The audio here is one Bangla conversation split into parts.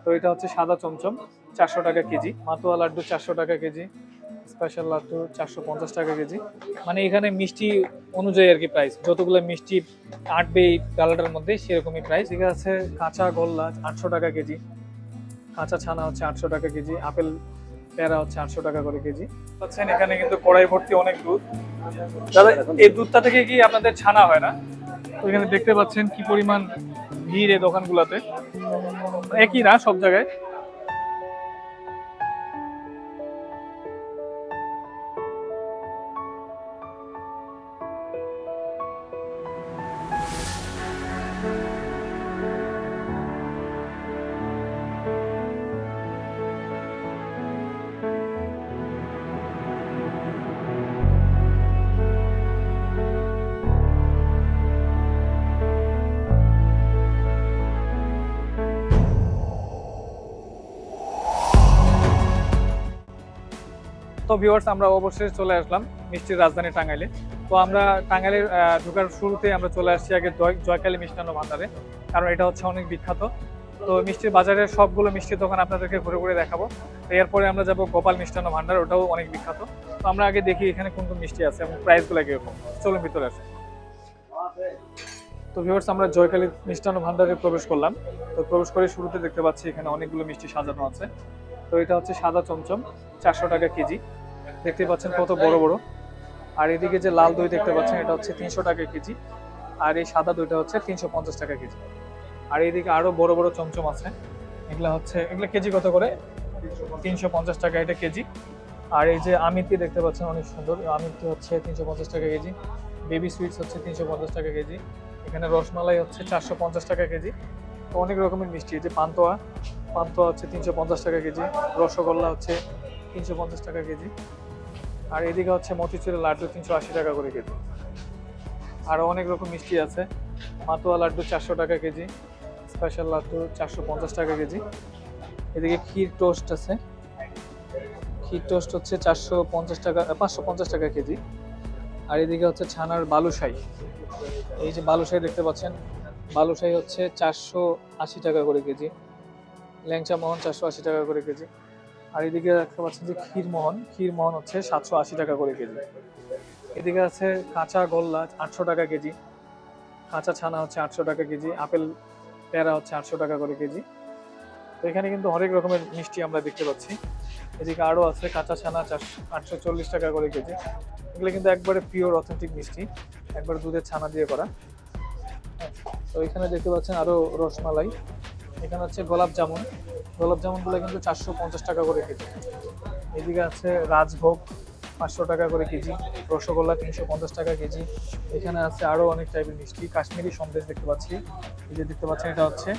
তো এটা হচ্ছে সাদা চমচম 400 টাকা কেজি, মাতোয়া লাড্ডু 400 টাকা কেজি, স্পেশাল লাড্ডু 450 টাকা কেজি। মানে এখানে মিষ্টি অনুযায়ী আর কি প্রাইস, যতগুলো মিষ্টি আটবে এই ডালাটার মধ্যে সেরকমই প্রাইস। ঠিক আছে, কাঁচা গোল্লা 800 টাকা কেজি, কাঁচা ছানা হচ্ছে 800 টাকা কেজি, আপেল পেয়ারা হচ্ছে 800 টাকা করে কেজি। পাচ্ছেন এখানে কিন্তু কড়াই ভর্তি অনেক দুধ। দাদা, এই দুধটা থেকে কি আপনাদের ছানা হয় না? তো এখানে দেখতে পাচ্ছেন কি পরিমাণ ভিড় এই দোকানগুলোতে, একই না সব জায়গায়। তো ভিউয়ার্স, আমরা অবশ্যই চলে আসলাম মিষ্টির রাজধানী টাঙ্গাইলে। তো আমরা টাঙ্গাইলের ঢোকার শুরুতে আমরা চলে আসছি আগে জয়কালী মিষ্টান্ন ভান্ডারে, কারণ এটা হচ্ছে অনেক বিখ্যাত। তো মিষ্টির বাজারের সবগুলো মিষ্টির দোকান আপনাদেরকে ঘুরে ঘুরে দেখাবো। তো এরপরে আমরা যাব গোপাল মিষ্টান্ন ভান্ডার, ওটাও অনেক বিখ্যাত। তো আমরা আগে দেখি এখানে কোন কোন মিষ্টি আছে এবং প্রাইসগুলো কিরকম। চলুন ভিতরে আসি। তো ভিউয়ার্স, আমরা জয়কালী মিষ্টান্ন ভান্ডারে প্রবেশ করলাম। তো প্রবেশ করে শুরুতে দেখতে পাচ্ছি এখানে অনেকগুলো মিষ্টি সাজানো আছে। তো এটা হচ্ছে সাদা চমচম 400 টাকা কেজি, দেখতে পাচ্ছেন কত বড় বড়। আর এদিকে যে লাল দই দেখতে পাচ্ছেন এটা হচ্ছে 300 টাকা কেজি, আর এই সাদা দইটা হচ্ছে 350 টাকা কেজি। আর এইদিকে আরো বড় বড় চমচম আছে, এগুলা কেজি কত করে? 350 টাকা এটা কেজি। আর এই যে আমিতি দেখতে পাচ্ছেন অনেক সুন্দর, আমিতি হচ্ছে 350 টাকা কেজি। বেবি সুইটস হচ্ছে 350 টাকা কেজি। এখানে রসমালাই হচ্ছে 450 টাকা কেজি। তো অনেক রকমের মিষ্টি। এই যে পান্তুয়া হচ্ছে 350 টাকা কেজি। রসগোল্লা হচ্ছে 350 টাকা কেজি। আর এদিকে হচ্ছে মতিচুরের লাড্ডু 380 টাকা করে কেজি। আরো অনেক রকম মিষ্টি আছে। মাতোয়া লাড্ডু 400 টাকা কেজি, স্পেশাল লাড্ডু 450 টাকা কেজি। এদিকে ক্ষীর টোস্ট আছে, ক্ষীর টোস্ট হচ্ছে 450 টাকা 550 টাকা কেজি। আর এদিকে হচ্ছে ছানার বালুশাই, এই যে বালুশাই দেখতে পাচ্ছেন, বালুশাই হচ্ছে 480 টাকা করে কেজি। ল্যাংচা মোহন 480 টাকা করে কেজি। আর এদিকে দেখতে পাচ্ছেন যে ক্ষীরমোহন হচ্ছে 780 টাকা করে কেজি। এদিকে আছে কাঁচা গোল্লা 800 টাকা কেজি, কাঁচা ছানা হচ্ছে 800 টাকা কেজি, আপেল পেয়ারা হচ্ছে 800 টাকা করে কেজি। তো এখানে কিন্তু অনেক রকমের মিষ্টি আমরা দেখতে পাচ্ছি। এদিকে আরও আছে কাঁচা ছানা 840 টাকা করে কেজি। এগুলো কিন্তু একবারে পিওর অথেন্টিক মিষ্টি, একবার দুধের ছানা দিয়ে করা। তো এখানে দেখতে পাচ্ছেন আরও রসমালাই। এখানে হচ্ছে গোলাপ জামুনগুলো কিন্তু 450 টাকা করে কেজি। এদিকে আছে রাজভোগ 500 টাকা করে কেজি, রসগোল্লা 350 টাকা কেজি। এখানে আছে আরো অনেক টাইপের মিষ্টি, কাশ্মীরি সন্দেশ দেখতে পাচ্ছি, এই যে দেখতে পাচ্ছেন এটা হচ্ছে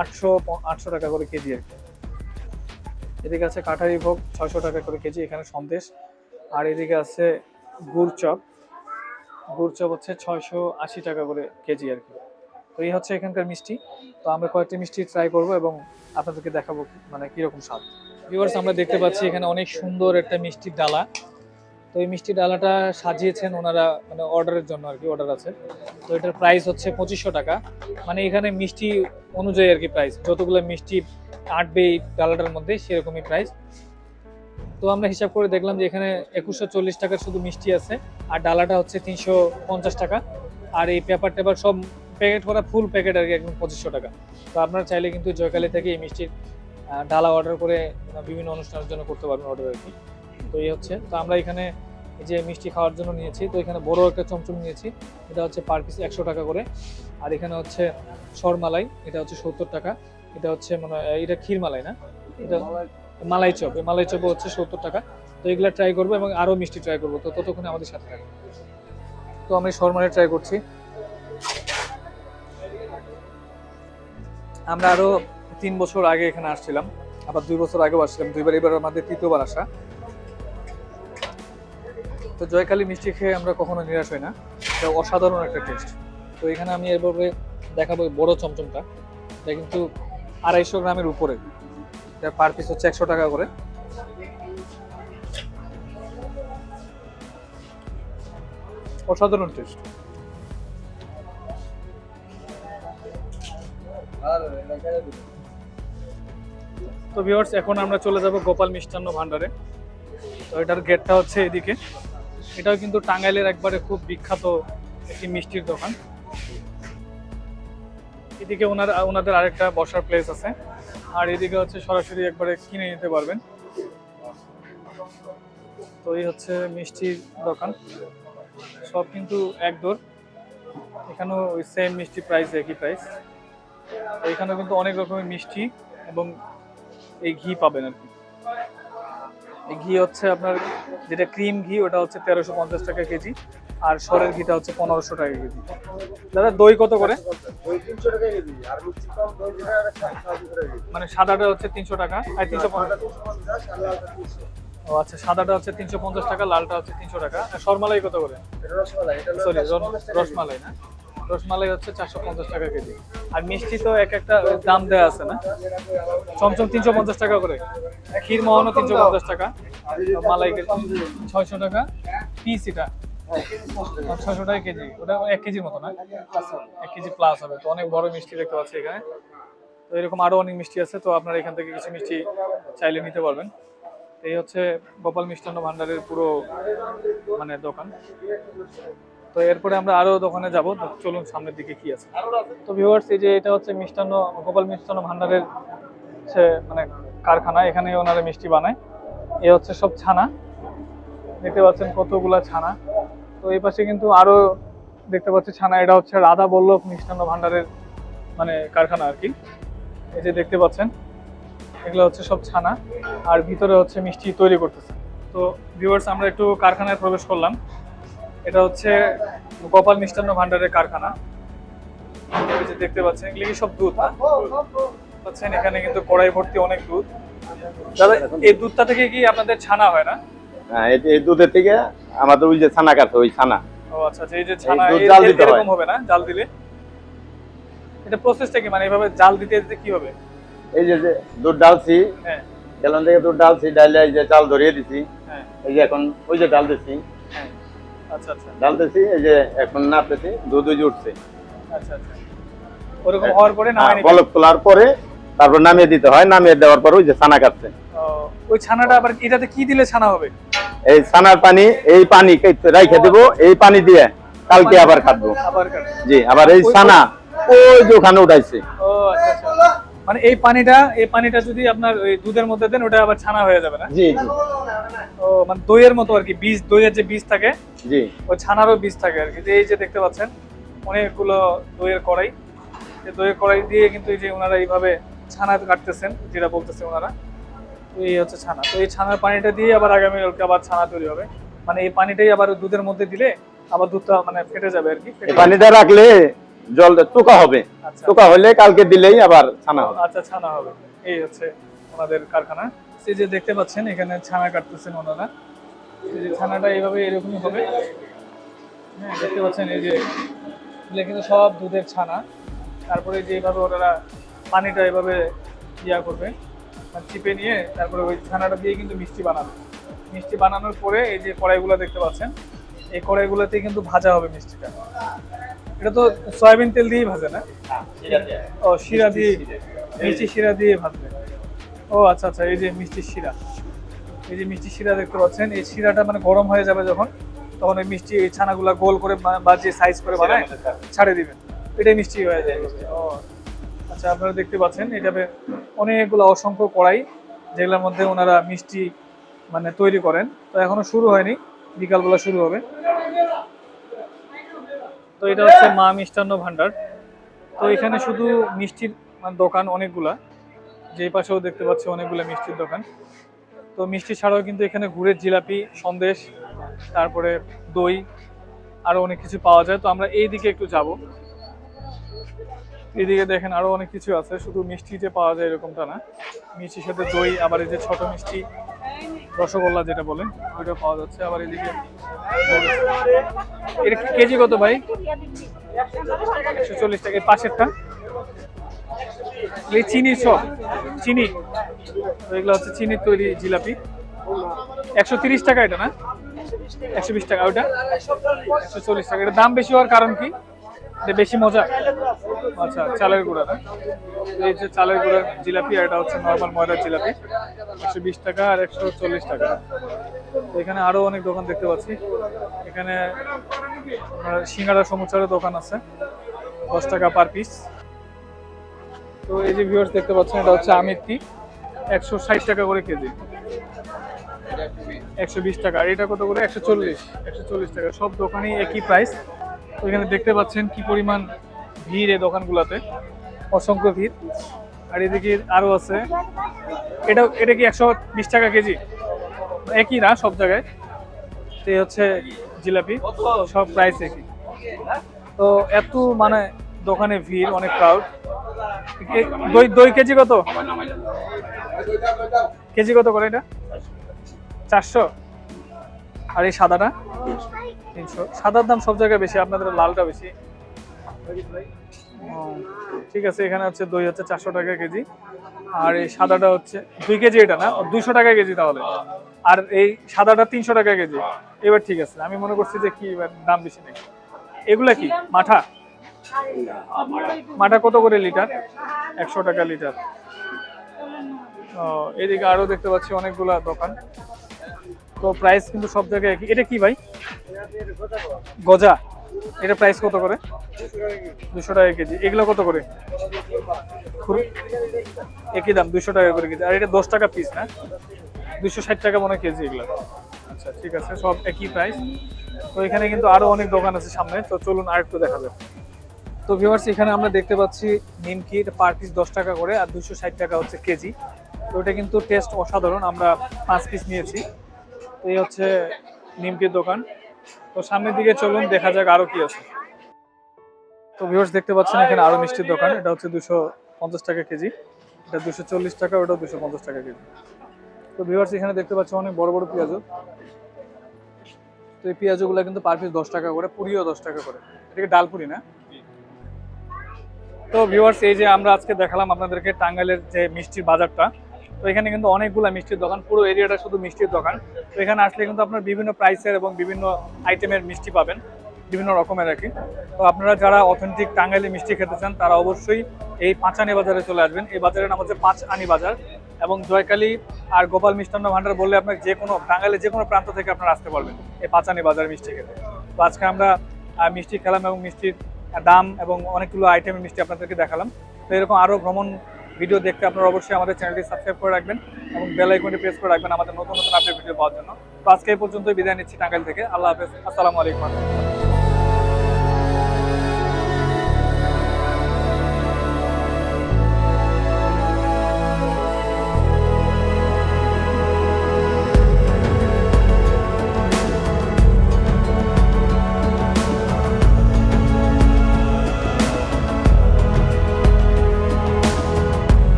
800 টাকা করে কেজি আর কি। এদিকে আছে কাঠারি ভোগ 600 টাকা করে কেজি, এখানে সন্দেশ। আর এদিকে আছে গুড় চপ হচ্ছে 680 টাকা করে কেজি আর কি। তো এই হচ্ছে এখানকার মিষ্টি। তো আমরা কয়েকটি মিষ্টি ট্রাই করব এবং আপনাদেরকে দেখাবো মানে কিরকম স্বাদ। ভিউয়ার্স, আমরা দেখতে পাচ্ছি এখানে অনেক সুন্দর একটা মিষ্টির ডালা। তো এই মিষ্টি ডালাটা সাজিয়েছেন ওনারা, মানে অর্ডারের জন্য আর কি, অর্ডার আছে। তো এটার প্রাইস হচ্ছে 2500 টাকা। মানে এখানে মিষ্টি অনুযায়ী আর কি প্রাইস, যতগুলো মিষ্টি আটবে এই ডালাটার মধ্যে সেরকমই প্রাইস। তো আমরা হিসাব করে দেখলাম যে এখানে 2140 টাকার শুধু মিষ্টি আছে, আর ডালাটা হচ্ছে 350 টাকা। আর এই পেপার সব প্যাকেট করা, ফুল প্যাকেট আর কি, একদম 2500 টাকা। তো আপনারা চাইলে কিন্তু জয়কালী থেকে এই মিষ্টির ডালা অর্ডার করে বিভিন্ন অনুষ্ঠানের জন্য করতে পারবেন অর্ডার আর কি। তো এই হচ্ছে, তো আমরা এখানে এই যে মিষ্টি খাওয়ার জন্য নিয়েছি, তো এখানে বড় একটা চমচম নিয়েছি, এটা হচ্ছে পার পিস 100 টাকা করে। আর এখানে হচ্ছে সরমালাই, এটা হচ্ছে 70 টাকা। এটা হচ্ছে মানে এটা ক্ষীরমালাই না, এটা মালাই চপ হচ্ছে 70 টাকা। তো এগুলা ট্রাই করবো এবং আরো মিষ্টি ট্রাই করবো, তো ততক্ষণে আমাদের সাথে থাকবে। তো আমি সরমালাই ট্রাই করছি। আমরা আরো 3 বছর আগে এখানে আসছিলাম, আবার 2 বছর আগেও আসছিলাম, দুইবার, এবার আমাদের তৃতীয়বার আসা। তো জয়কালী মিষ্টি খেয়ে আমরা কখনো নিরাশ হই না, এটা অসাধারণ একটা টেস্ট। তো এখানে আমি এভাবে দেখাবো বড় চমচমটা, এটা কিন্তু 250 গ্রামের উপরে, এটা পার পিস হচ্ছে 100 টাকা করে। অসাধারণ টেস্ট। তো ভিউয়ার্স, এখন আমরা চলে যাব গোপাল মিষ্টান্ন ভান্ডারে। তো এটার গেটটা হচ্ছে এদিকে। এটাও কিন্তু টাঙ্গাইলের একবারে খুব বিখ্যাত একটি মিষ্টির দোকান। এদিকে ওনাদের আরেকটা বসার প্লেস আছে, আর এদিকে হচ্ছে সরাসরি একবারে কিনে নিতে পারবেন। তো এই হচ্ছে মিষ্টির দোকান, সব কিন্তু এক দর। এখানেও ওই সেম মিষ্টি প্রাইস, একই প্রাইস। এখানেও কিন্তু অনেক রকমের মিষ্টি এবং এই ঘি পাবেন আর কি। এই ঘি হচ্ছে আপনার যেটা ক্রিম ঘি, ওটা হচ্ছে 1350 টাকা কেজি, আর সরের ঘিটা হচ্ছে 1500 টাকা কেজি। দাদা, দই কত করে? মানে সাদাটা হচ্ছে 300 টাকা, আর 350। ও আচ্ছা, সাদাটা হচ্ছে 350 টাকা, লালটা হচ্ছে 300 টাকা। আর সরমালাই কত করে? সরি, রসমালাই না, রসমালাই হচ্ছে 450 টাকা কেজি। আর মিষ্টি তো এক একটা দাম দেওয়া আছে না? চমচম 350 টাকা করে, ক্ষীর মোহনও 350 টাকা, মালাই 600 টাকা পিস। এটা 600 টাকা কেজি, ওটা 1 কেজির মতো না? 1 কেজি প্লাস হবে। তো অনেক বড় মিষ্টি দেখতে পাচ্ছি এখানে। তো এরকম আরো অনেক মিষ্টি আছে, তো আপনারা এখান থেকে কিছু মিষ্টি চাইলে নিতে পারবেন। এই হচ্ছে গোপাল মিষ্টান্ন ভান্ডারের পুরো মানে দোকান। তো এরপরে আমরা আরো দোকানে যাব, চলুন সামনের দিকে কি আছে। তো ভিউয়ার্স, এই যে এটা হচ্ছে মিষ্টান্ন, গোপাল মিষ্টান্ন ভান্ডারের হচ্ছে মানে কারখানা। এখানে ওনারা মিষ্টি বানায়। এ হচ্ছে সব ছানা, দেখতে পাচ্ছেন কতগুলা ছানা। তো এই পাশে কিন্তু আরো দেখতে পাচ্ছি ছানা। এটা হচ্ছে রাধা বল্লভ মিষ্টান্ন ভান্ডারের মানে কারখানা আর কি। এই যে দেখতে পাচ্ছেন, এগুলো হচ্ছে সব ছানা, আর ভিতরে হচ্ছে মিষ্টি তৈরি করতেছে। তো ভিউয়ার্স, আমরা একটু কারখানায় প্রবেশ করলাম। এটা হচ্ছে গোপাল মিষ্টান্ন ভান্ডারের কারখানা। এই যে দেখতে পাচ্ছেন, এগুলি কি সব দুধ? পাচ্ছেন এখানে কিন্তু কড়াই ভর্তি অনেক দুধ। দাদা, এই দুধটা থেকে কি আপনাদের ছানা হয় না? হ্যাঁ, এই দুধের থেকে আমাদের ওই যে ছানা কাটছে, ওই ছানা। ও আচ্ছা, এই যে ছানা জাল দিতে এরকম হবে না জাল দিলে? এটা প্রসেসটা কি, মানে এইভাবে জাল দিতে দিতে কি হবে? এই যে দুধ ডালছি, হ্যাঁ, গ্যালন থেকে দুধ ডালছি, ডাইলে এই যে চাল ধরিয়ে দিছি। হ্যাঁ, এই যে এখন ওই যে ডাল দিছি, হ্যাঁ। আচ্ছা আচ্ছা ডালতেছি, এই যে এখন নাপতেছি, দুধ ওই যে উঠছে। আচ্ছা আচ্ছা, ওরকম হওয়ার পরে নামাই নিতে বলক তোলার পরে তারপর নামিয়ে দিতে হয়। নামিয়ে দেওয়ার পর ওই যে ছানা কাটছে। ওই ছানাটা আবার এটাতে কি দিলে ছানা হবে? এই ছানার পানি, এই পানি রাইখে দেব, এই পানি দিয়ে কালকে আবার কাটবো। আবার কাটবে? জি, আবার এই ছানা ওই যে ওখানে উঠাইছে। ও আচ্ছা আচ্ছা, মানে এই পানিটা যদি আপনার ওই দুধের মধ্যে দেন, ওটা আবার ছানা হয়ে যাবে না? জি জি। ও মানে দইয়ের মতো আর কি, বীজ, দইয়ের যে বীজ থাকে, জি, ওই ছানারও বীজ থাকে আর কি। এই যে দেখতে পাচ্ছেন অনেকগুলো দইয়ের কড়াই। এই দইয়ের কড়াই দিয়ে কিন্তু এই যে ওনারা এইভাবে ছানা কাটতেছেন, যেটা বলতেছে ওনারা। তো এই হচ্ছে ছানা। তো এই ছানার পানিটা দিয়ে আবার আগামীকালকে আবার ছানা তৈরি হবে। মানে এই পানিটাই আবার দুধের মধ্যে দিলে আবার দুধটা মানে ফেটে যাবে আর কি। এই পানিটা রাখলে জল চোকা হবে, আচ্ছা, চোকা হলে কালকে দিলেই আবার ছানা হবে। আচ্ছা, ছানা হবে। এই হচ্ছে ওনাদের কারখানা। এই যে দেখতে পাচ্ছেন এখানে ছানা কাটতেছেন ওনারা। এই যে ছানাটা এইভাবে এরকমই হবে। হ্যাঁ, দেখতে পাচ্ছেন এই যে এগুলো কিন্তু সব দুধের ছানা। তারপরে যে এইভাবে ওনারা পানিটা এইভাবে ইয়া করবে, মানে চিপে নিয়ে তারপরে ওই ছানাটা দিয়ে কিন্তু মিষ্টি বানাবে। মিষ্টি বানানোর পরে এই যে কড়াইগুলো দেখতে পাচ্ছেন, এই কড়াইগুলোতে কিন্তু ভাজা হবে মিষ্টিটা। এটা তো সয়াবিন তেল দিয়েই ভাজে না? ও, শিরা দিয়ে, মিষ্টি শিরা দিয়ে ভাজবে। ও আচ্ছা আচ্ছা, এই যে মিষ্টির শিরা, এই যে মিষ্টি শিরা দেখতে পাচ্ছেন, এই শিরাটা মানে গরম হয়ে যাবে যখন, তখন ওই মিষ্টি এই ছানাগুলা গোল করে বা যে সাইজ করে বানায় ছাড়ে দিবেন, এটাই মিষ্টি হয়ে যায়। ও আচ্ছা, আপনারা দেখতে পাচ্ছেন এটা অনেকগুলো অসংখ্য কড়াই, যেগুলোর মধ্যে ওনারা মিষ্টি মানে তৈরি করেন। তো এখনো শুরু হয়নি, বিকালবেলা শুরু হবে। তো এটা হচ্ছে মা মিষ্টান্ন ভান্ডার। তো এখানে শুধু মিষ্টির মানে দোকান অনেকগুলা, যে পাশেও দেখতে পাচ্ছি অনেকগুলো মিষ্টির দোকান। তো মিষ্টি ছাড়াও কিন্তু এখানে গুড়ের জিলাপি, সন্দেশ, তারপরে দই, আরো অনেক কিছু পাওয়া যায়। তো আমরা এই দিকে একটু যাব। এইদিকে দেখেন আরো অনেক কিছু আছে, শুধু মিষ্টি যে পাওয়া যায় এরকমটা না। মিষ্টির সাথে দই, আবার এই যে ছোট মিষ্টি, রসগোল্লা যেটা বলেন, ওইটা পাওয়া যাচ্ছে। আবার এদিকে এটা কেজি কত ভাই? 140 টাকা। এর পাশেরটা এই চিনি, সব চিনি। তো এগুলো হচ্ছে চিনির তৈরি জিলাপি। 130 টাকা এটা না? 120 টাকা। ওইটা 140 টাকা। এটার দাম বেশি হওয়ার কারণ কি? এটা বেশি মজা? আচ্ছা, চালের গুঁড়া না? এই যে চালের গুঁড়ার জিলাপি, আর এটা হচ্ছে নর্মাল ময়দার জিলাপি, 120 টাকা আর 140 টাকা। তো এখানে আরো অনেক দোকান দেখতে পাচ্ছি। এখানে সিঙ্গাড়া সমুচারের দোকান আছে, 10 টাকা পার পিস। তো এই যে ভিউয়ার্স দেখতে পাচ্ছেন, এটা হচ্ছে আমের টি, 160 টাকা করে কেজি, 120 টাকা। আর এটা কত করে? 140 টাকা। সব দোকানেই একই প্রাইস। তো এখানে দেখতে পাচ্ছেন কি পরিমাণ ভিড় এই দোকানগুলোতে, অসংখ্য ভিড়। আর এদিকে আরো আছে, এটা কি 120 টাকা কেজি? একই না সব জায়গায়। তো এই হচ্ছে জিলাপি, সব প্রাইস একই। তো এত মানে দোকানে ভিড়, অনেক ক্রাউড। দই দই কেজি কত? কেজি কত করে এটা? 400। আর এই সাদাটা 300। সাদার দাম সব জায়গায় বেশি, আপনাদের লালটা বেশি। ও, ঠিক আছে। এখানে হচ্ছে দই হচ্ছে 400 টাকা কেজি, আর এই সাদাটা হচ্ছে 2 কেজি, এটা না 200 টাকা কেজি তাহলে। আর এই সাদাটা 300 টাকা কেজি। এবার ঠিক আছে, আমি মনে করছি যে কি এবার দাম বেশি নাকি। এগুলা কি মাঠা? মাঠা কত করে লিটার? 100 টাকা লিটার। ও, এদিকে আরো দেখতে পাচ্ছি অনেকগুলা দোকান। তো প্রাইস কিন্তু সব জায়গায় একই। এটা কি ভাই? গজা। এটা প্রাইস কত করে? 200 টাকা কেজি। এগুলো কত করে? একই দাম, 200 টাকা করে কেজি। আর এটা 10 টাকা পিস না? 260 টাকা মনে হয় কেজি এগুলো। আচ্ছা, ঠিক আছে, সব একই প্রাইস। তো এখানে কিন্তু আরো অনেক দোকান আছে সামনে, তো চলুন আরেকটু দেখা যাবে। তো ভিউয়ার্স, এখানে আমরা দেখতে পাচ্ছি নিমকি, এটা পার পিস 10 টাকা করে, আর 260 টাকা হচ্ছে কেজি। তো এটা কিন্তু টেস্ট অসাধারণ। আমরা 5 পিস নিয়েছি। তো এই হচ্ছে নিমকির দোকান। তো সামনের দিকে চলুন, দেখা যাক আরো কি আছে। তো ভিউয়ার্স দেখতে পাচ্ছেন এখানে আরো মিষ্টির দোকান। এটা হচ্ছে 250 টাকা কেজি, এটা 240 টাকা, ওটা 250 টাকা কেজি। তো ভিউয়ার্স এখানে দেখতে পাচ্ছেন অনেক বড় বড় পেঁয়াজু। তো এই পেঁয়াজুগুলো কিন্তু পার পিস 10 টাকা করে, পুরিও 10 টাকা করে। এটাকে ডাল পুরি না? তো ভিউয়ার্স, এই যে আমরা আজকে দেখালাম আপনাদেরকে টাঙ্গাইলের যে মিষ্টির বাজারটা। তো এখানে কিন্তু অনেকগুলো মিষ্টির দোকান, পুরো এরিয়াটা শুধু মিষ্টির দোকান। তো এখানে আসলে কিন্তু আপনার বিভিন্ন প্রাইসের এবং বিভিন্ন আইটেমের মিষ্টি পাবেন, বিভিন্ন রকমের আর কি। তো আপনারা যারা অথেন্টিক টাঙ্গাইলি মিষ্টি খেতে চান, তারা অবশ্যই এই পাঁচানি বাজারে চলে আসবেন। এই বাজারের নাম হচ্ছে পাঁচআনি বাজার, এবং জয়কালী আর গোপাল মিষ্টান্ন ভান্ডার বললে আপনার যে কোনো টাঙ্গাইলের যে কোনো প্রান্ত থেকে আপনারা আসতে পারবেন এই পাঁচআনি বাজার মিষ্টি খেতে। তো আজকে আমরা মিষ্টি খেলাম এবং মিষ্টির দাম এবং অনেকগুলো আইটেমের মিষ্টি আপনাদেরকে দেখালাম। তো এরকম আরও ভ্রমণ ভিডিও দেখতে আপনারা অবশ্যই আমাদের চ্যানেলটি সাবস্ক্রাইব করে রাখবেন এবং বেল আইকনটি প্রেস করে রাখবেন আমাদের নতুন নতুন আপডেট ভিডিও পাওয়ার জন্য। তো আজকে এই পর্যন্তই বিদায় নিচ্ছি টাঙ্গাইল থেকে। আল্লাহ হাফেজ, আসসালামু আলাইকুম।